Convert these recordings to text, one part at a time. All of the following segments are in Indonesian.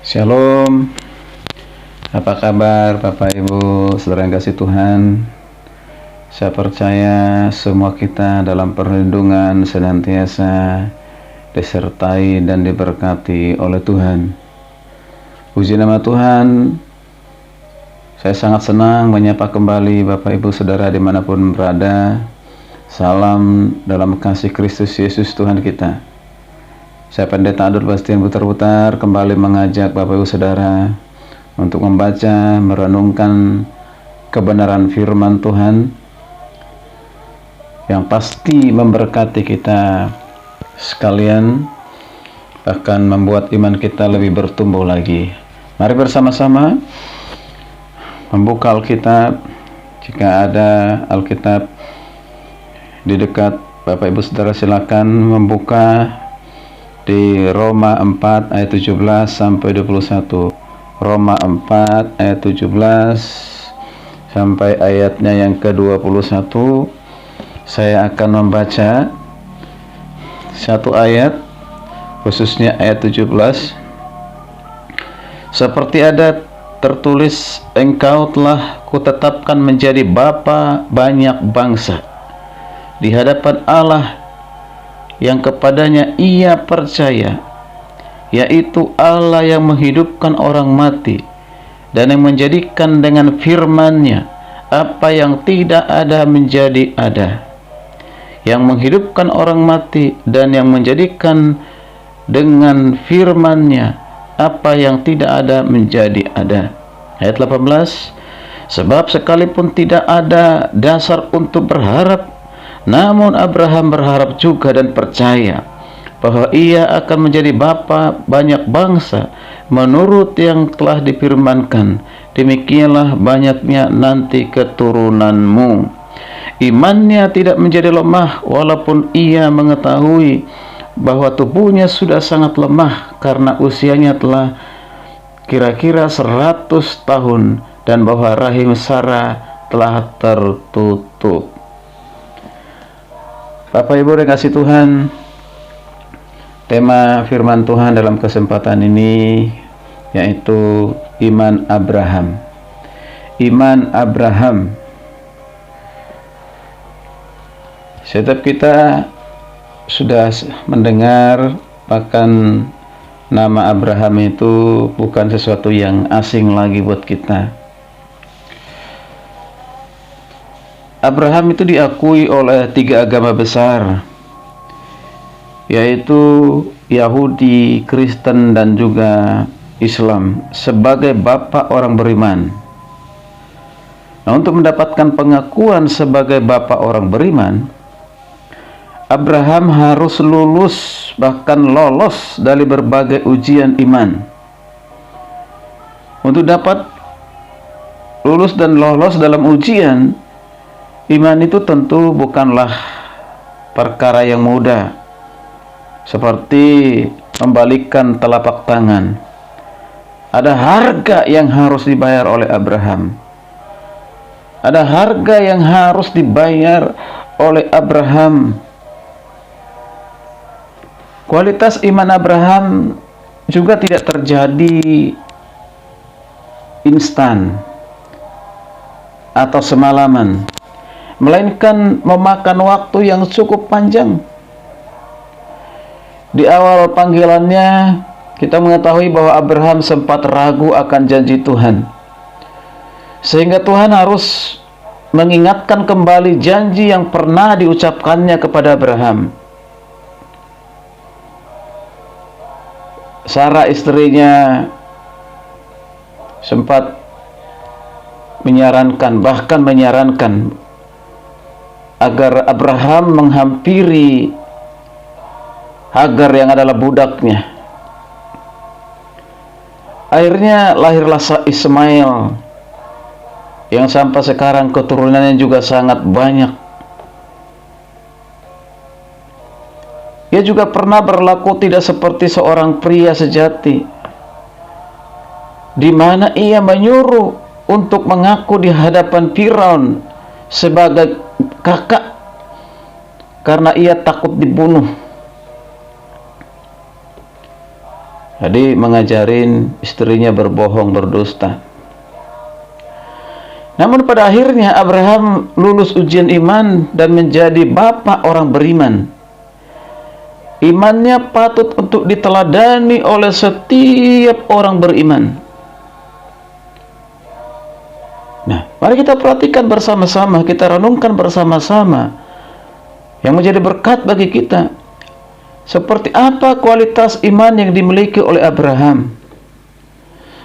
Shalom, apa kabar Bapak Ibu, saudara yang kasih Tuhan? Saya percaya semua kita dalam perlindungan senantiasa disertai dan diberkati oleh Tuhan. Puji nama Tuhan. Saya sangat senang menyapa kembali Bapak Ibu saudara dimanapun berada. Salam dalam kasih Kristus Yesus Tuhan kita. Saya Pendeta Adul Bastian Putar-Putar kembali mengajak Bapak Ibu Saudara untuk membaca, merenungkan kebenaran firman Tuhan yang pasti memberkati kita sekalian, bahkan membuat iman kita lebih bertumbuh lagi. Mari bersama-sama membuka Alkitab. Jika ada Alkitab di dekat Bapak Ibu Saudara, silakan membuka di Roma 4 ayat 17 sampai 21. Roma 4 ayat 17 sampai ayatnya yang ke-21. Saya akan membaca satu ayat, khususnya ayat 17. Seperti ada tertulis, engkau telah kutetapkan menjadi bapa banyak bangsa di hadapan Allah yang kepadanya ia percaya, yaitu Allah yang menghidupkan orang mati dan yang menjadikan dengan firman-Nya apa yang tidak ada menjadi ada, yang menghidupkan orang mati dan yang menjadikan dengan firman-Nya apa yang tidak ada menjadi ada. Ayat 18, sebab sekalipun tidak ada dasar untuk berharap, namun Abraham berharap juga dan percaya bahwa ia akan menjadi bapa banyak bangsa menurut yang telah difirmankan, demikianlah banyaknya nanti keturunanmu. Imannya tidak menjadi lemah walaupun ia mengetahui bahwa tubuhnya sudah sangat lemah karena usianya telah kira-kira 100 tahun dan bahwa rahim Sarah telah tertutup. Bapak Ibu yang kasih Tuhan, tema firman Tuhan dalam kesempatan ini yaitu iman Abraham. Iman Abraham. Setiap kita sudah mendengar, bahkan nama Abraham itu bukan sesuatu yang asing lagi buat kita. Abraham itu diakui oleh 3 agama besar, yaitu Yahudi, Kristen, dan juga Islam, sebagai bapa orang beriman. Nah, untuk mendapatkan pengakuan sebagai bapa orang beriman, Abraham harus lulus, bahkan lolos dari berbagai ujian iman. Untuk dapat lulus dan lolos dalam ujian iman itu tentu bukanlah perkara yang mudah, seperti membalikkan telapak tangan. Ada harga yang harus dibayar oleh Abraham. Ada harga yang harus dibayar oleh Abraham. Kualitas iman Abraham juga tidak terjadi instan atau semalaman, melainkan memakan waktu yang cukup panjang. Di awal panggilannya, kita mengetahui bahwa Abraham sempat ragu akan janji Tuhan, sehingga Tuhan harus mengingatkan kembali janji yang pernah diucapkannya kepada Abraham. Sarah istrinya sempat bahkan menyarankan agar Abraham menghampiri Hagar yang adalah budaknya. Akhirnya lahirlah Ismail yang sampai sekarang keturunannya juga sangat banyak. Ia juga pernah berlaku tidak seperti seorang pria sejati, di mana ia menyuruh untuk mengaku di hadapan Firaun sebagai kakak karena ia takut dibunuh. Jadi mengajarin istrinya berbohong, berdusta. Namun pada akhirnya Abraham lulus ujian iman dan menjadi bapak orang beriman. Imannya patut untuk diteladani oleh setiap orang beriman. Nah, mari kita perhatikan bersama-sama, kita renungkan bersama-sama yang menjadi berkat bagi kita. Seperti apa kualitas iman yang dimiliki oleh Abraham?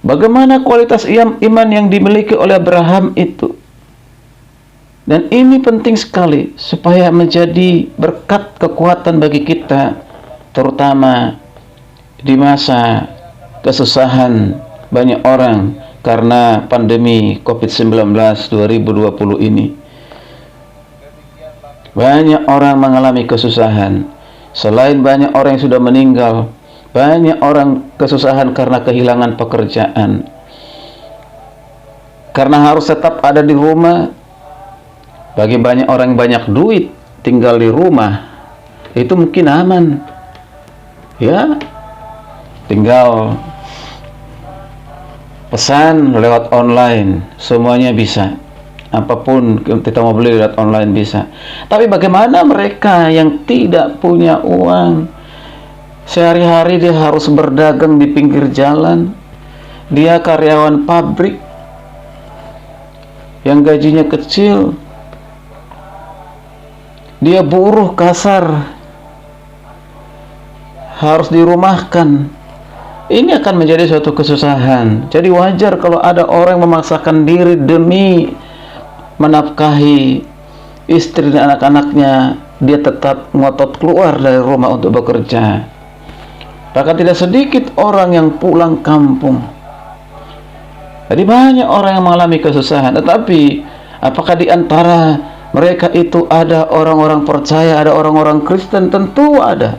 Bagaimana kualitas iman yang dimiliki oleh Abraham itu? Dan ini penting sekali supaya menjadi berkat kekuatan bagi kita, terutama di masa kesusahan banyak orang karena pandemi COVID-19 2020 ini. Banyak orang mengalami kesusahan. Selain banyak orang yang sudah meninggal, banyak orang kesusahan karena kehilangan pekerjaan. Karena harus tetap ada di rumah. Bagi banyak orang yang banyak duit, tinggal di rumah, itu mungkin aman. Ya, tinggal pesan lewat online, semuanya bisa. Apapun kita mau beli lewat online bisa. Tapi bagaimana mereka yang tidak punya uang? Sehari-hari dia harus berdagang di pinggir jalan. Dia karyawan pabrik yang gajinya kecil. Dia buruh kasar, harus dirumahkan. Ini akan menjadi suatu kesusahan. Jadi wajar kalau ada orang yang memaksakan diri demi menafkahi istri dan anak-anaknya, dia tetap ngotot keluar dari rumah untuk bekerja. Bahkan tidak sedikit orang yang pulang kampung. Jadi banyak orang yang mengalami kesusahan. Tetapi apakah di antara mereka itu ada orang-orang percaya, ada orang-orang Kristen? Tentu ada.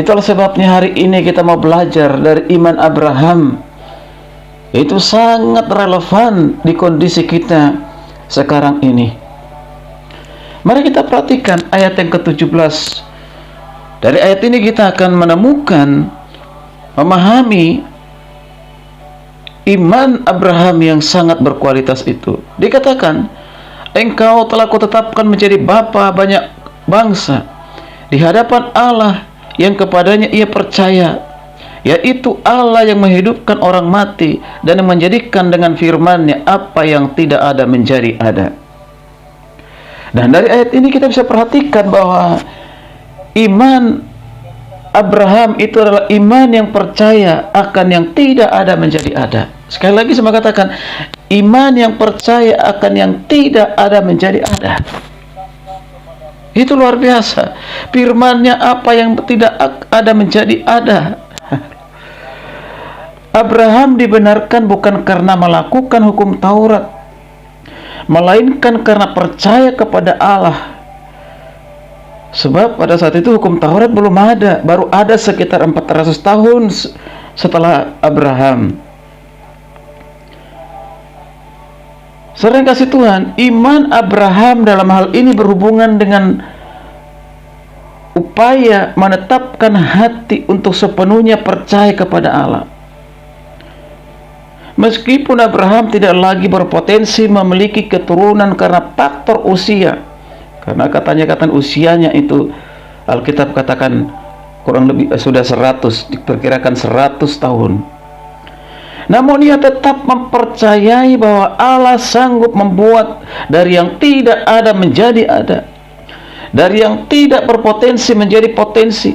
Itulah sebabnya hari ini kita mau belajar dari iman Abraham. Itu sangat relevan di kondisi kita sekarang ini. Mari kita perhatikan ayat yang ke-17. Dari ayat ini kita akan menemukan, memahami iman Abraham yang sangat berkualitas itu. Dikatakan, engkau telah kutetapkan menjadi bapa banyak bangsa di hadapan Allah yang kepadanya ia percaya, yaitu Allah yang menghidupkan orang mati dan yang menjadikan dengan firman-Nya apa yang tidak ada menjadi ada. Dan dari ayat ini kita bisa perhatikan bahwa iman Abraham itu adalah iman yang percaya akan yang tidak ada menjadi ada. Sekali lagi saya katakan, iman yang percaya akan yang tidak ada menjadi ada. Itu luar biasa. Firman-Nya apa yang tidak ada menjadi ada. Abraham dibenarkan bukan karena melakukan hukum Taurat, melainkan karena percaya kepada Allah. Sebab pada saat itu hukum Taurat belum ada, baru ada sekitar 400 tahun setelah Abraham. Sering kasih Tuhan, iman Abraham dalam hal ini berhubungan dengan upaya menetapkan hati untuk sepenuhnya percaya kepada Allah. Meskipun Abraham tidak lagi berpotensi memiliki keturunan karena faktor usia, karena katanya usianya itu Alkitab katakan kurang lebih sudah 100, diperkirakan 100 tahun. Namun ia tetap mempercayai bahwa Allah sanggup membuat dari yang tidak ada menjadi ada, dari yang tidak berpotensi menjadi potensi.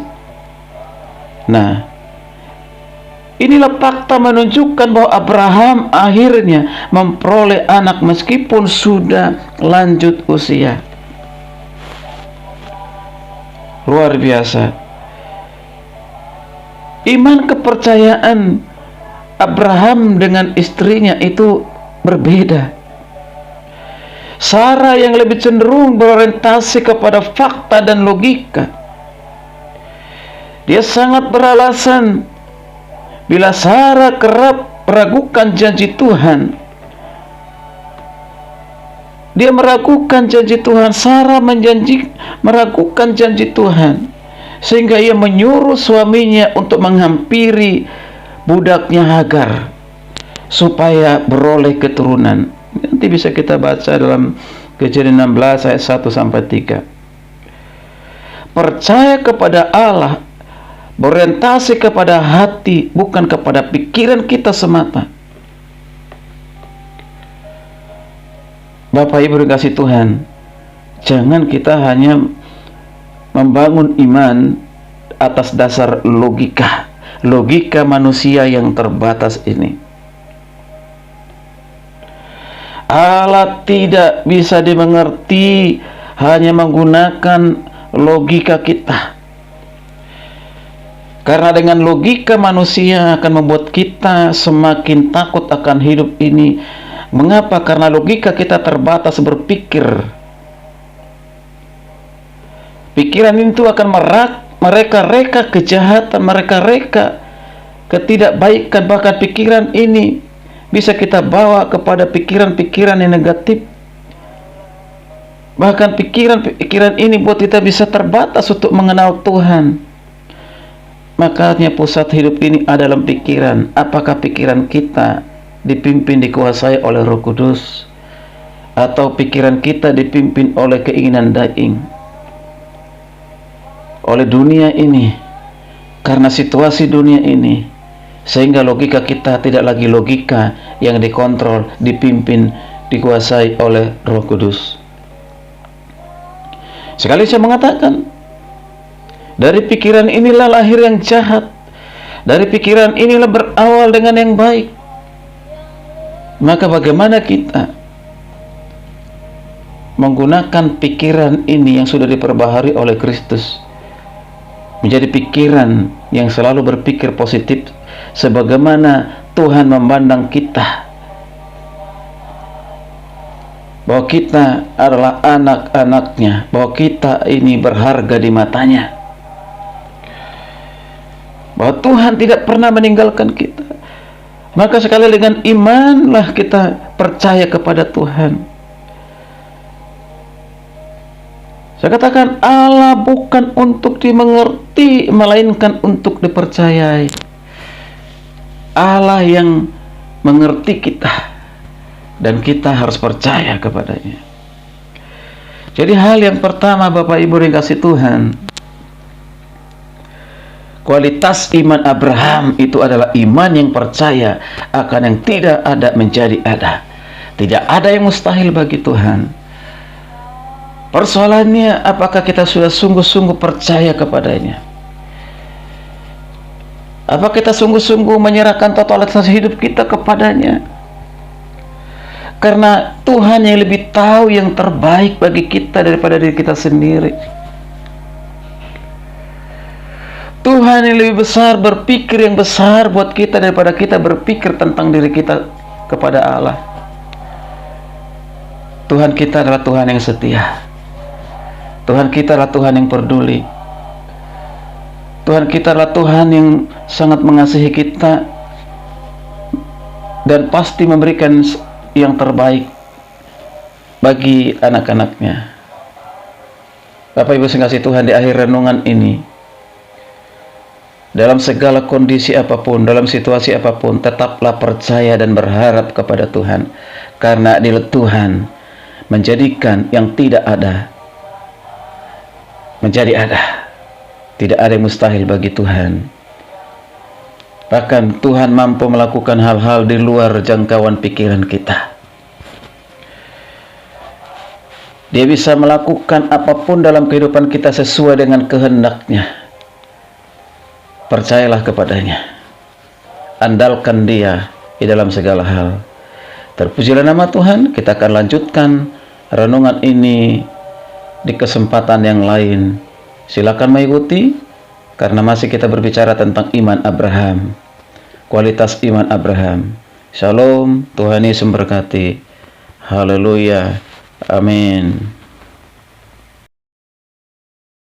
Nah, inilah fakta menunjukkan bahwa Abraham akhirnya memperoleh anak meskipun sudah lanjut usia. Luar biasa. Iman kepercayaan Abraham dengan istrinya itu berbeda. Sarah yang lebih cenderung berorientasi kepada fakta dan logika. Dia sangat beralasan bila Sarah kerap meragukan janji Tuhan. Dia meragukan janji Tuhan. Sarah meragukan janji Tuhan. sehingga ia menyuruh suaminya untuk menghampiri budaknya Hagar supaya beroleh keturunan. Nanti bisa kita baca dalam Kejadian 16 ayat 1 sampai 3. Percaya kepada Allah, berorientasi kepada hati, bukan kepada pikiran kita semata. Bapak Ibu dikasih Tuhan, jangan kita hanya membangun iman atas dasar logika manusia yang terbatas ini. Allah tidak bisa dimengerti hanya menggunakan logika kita, karena dengan logika manusia akan membuat kita semakin takut akan hidup ini. Mengapa? Karena logika kita terbatas berpikir. Pikiran itu akan mereka-reka kejahatan, mereka-reka ketidakbaikan. Bahkan pikiran ini bisa kita bawa kepada pikiran-pikiran yang negatif. Bahkan pikiran-pikiran ini buat kita bisa terbatas untuk mengenal Tuhan. Makanya pusat hidup ini ada dalam pikiran. Apakah pikiran kita dipimpin, dikuasai oleh Roh Kudus, atau pikiran kita dipimpin oleh keinginan daing, oleh dunia ini, karena situasi dunia ini, sehingga logika kita tidak lagi logika yang dikontrol, dipimpin, dikuasai oleh Roh Kudus. Sekali saya mengatakan, dari pikiran inilah lahir yang jahat, dari pikiran inilah berawal dengan yang baik. Maka bagaimana kita menggunakan pikiran ini yang sudah diperbaharui oleh Kristus menjadi pikiran yang selalu berpikir positif, sebagaimana Tuhan memandang kita, bahwa kita adalah anak-anaknya, bahwa kita ini berharga di matanya, bahwa Tuhan tidak pernah meninggalkan kita. Maka sekali dengan imanlah kita percaya kepada Tuhan. Saya katakan, Allah bukan untuk dimengerti, melainkan untuk dipercayai. Allah yang mengerti kita, dan kita harus percaya kepadanya. Jadi hal yang pertama, Bapak Ibu yang kasih Tuhan, kualitas iman Abraham itu adalah iman yang percaya akan yang tidak ada menjadi ada. Tidak ada yang mustahil bagi Tuhan. Persoalannya, apakah kita sudah sungguh-sungguh percaya kepadanya? Apa kita sungguh-sungguh menyerahkan totalitas hidup kita kepadanya? Karena Tuhan yang lebih tahu yang terbaik bagi kita daripada diri kita sendiri. Tuhan yang lebih besar, berpikir yang besar buat kita daripada kita berpikir tentang diri kita kepada Allah. Tuhan kita adalah Tuhan yang setia. Tuhan kita adalah Tuhan yang peduli. Tuhan kita adalah Tuhan yang sangat mengasihi kita dan pasti memberikan yang terbaik bagi anak-anaknya. Bapak Ibu yang kasih Tuhan, di akhir renungan ini, dalam segala kondisi apapun, dalam situasi apapun, tetaplah percaya dan berharap kepada Tuhan. Karena adil Tuhan menjadikan yang tidak ada menjadi ada. Tidak ada yang mustahil bagi Tuhan. Bahkan Tuhan mampu melakukan hal-hal di luar jangkauan pikiran kita. Dia bisa melakukan apapun dalam kehidupan kita sesuai dengan kehendak-Nya. Percayalah kepadanya, andalkan Dia di dalam segala hal. Terpujilah nama Tuhan. Kita akan lanjutkan renungan ini di kesempatan yang lain. Silakan mengikuti, karena masih kita berbicara tentang iman Abraham, kualitas iman Abraham. Shalom, Tuhan Yesus memberkati. Haleluya, amin.